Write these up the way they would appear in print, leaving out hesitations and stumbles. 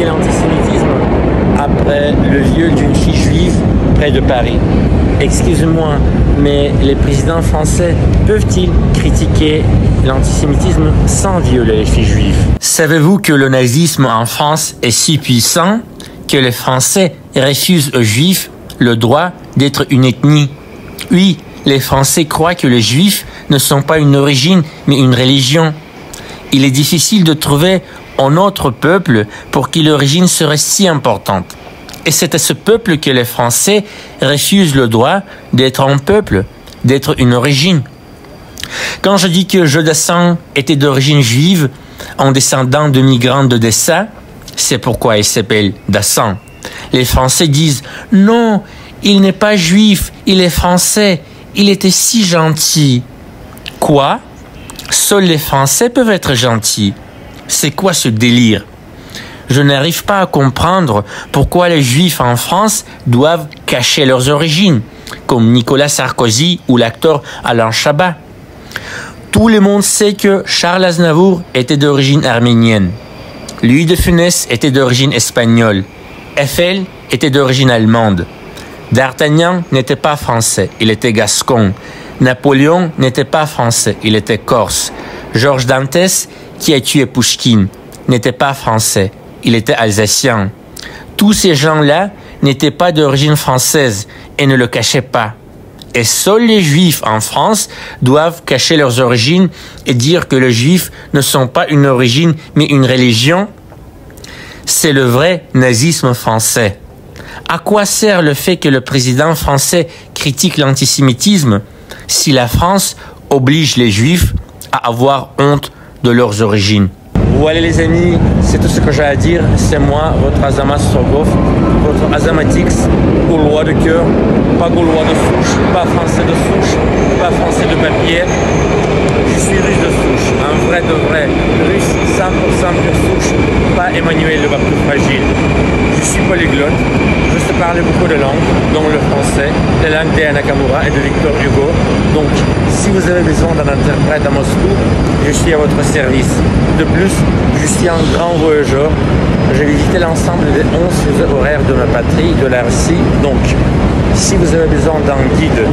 critiquer l'antisémitisme après le viol d'une fille juive près de Paris. Excusez-moi, mais les présidents français peuvent-ils critiquer l'antisémitisme sans violer les filles juives? Savez-vous que le nazisme en France est si puissant que les Français refusent aux Juifs le droit d'être une ethnie? Oui, les Français croient que les Juifs ne sont pas une origine, mais une religion. Il est difficile de trouver un autre peuple pour qui l'origine serait si importante. Et c'est à ce peuple que les Français refusent le droit d'être un peuple, d'être une origine. Quand je dis que Jodassin était d'origine juive, en descendant de migrants d'Odessa, c'est pourquoi il s'appelle Dassin. Les Français disent « Non, il n'est pas juif, il est français, il était si gentil. » Quoi? Seuls les Français peuvent être gentils. C'est quoi ce délire? Je n'arrive pas à comprendre pourquoi les Juifs en France doivent cacher leurs origines, comme Nicolas Sarkozy ou l'acteur Alain Chabat. Tout le monde sait que Charles Aznavour était d'origine arménienne. Louis de Funès était d'origine espagnole. Eiffel était d'origine allemande. D'Artagnan n'était pas français, il était gascon. Napoléon n'était pas français, il était corse. Georges Dantès, qui a tué Pouchkine, n'était pas français, il était alsacien. Tous ces gens-là n'étaient pas d'origine française et ne le cachaient pas. Et seuls les Juifs en France doivent cacher leurs origines et dire que les Juifs ne sont pas une origine mais une religion. C'est le vrai nazisme français. À quoi sert le fait que le président français critique l'antisémitisme si la France oblige les Juifs à avoir honte de leurs origines? Voilà les amis, c'est tout ce que j'ai à dire. C'est moi, votre Azamat Sorgov, votre Azamatix, gaulois de cœur, pas gaulois de souche, pas français de souche, pas français de papier. Je suis russe de souche, un vrai de vrai, russe 100% pure souche, pas Emmanuel le plus fragile. Je suis polyglotte, je sais parler beaucoup de langues, dont le français, la langue d'Aya Nakamura et de Victor Hugo. Donc, si vous avez besoin d'un interprète à Moscou, je suis à votre service. De plus, je suis un grand voyageur. J'ai visité l'ensemble des 11 fuseaux horaires de ma patrie, de la Russie. Donc, si vous avez besoin d'un guide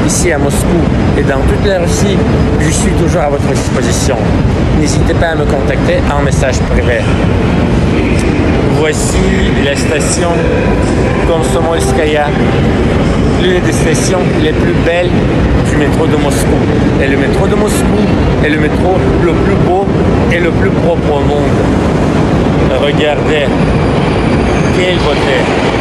ici à Moscou et dans toute la Russie, je suis toujours à votre disposition. N'hésitez pas à me contacter en message privé. Voici la station Komsomolskaya, l'une des stations les plus belles du métro de Moscou. Et le métro de Moscou est le métro le plus beau et le plus propre au monde. Regardez, quelle beauté!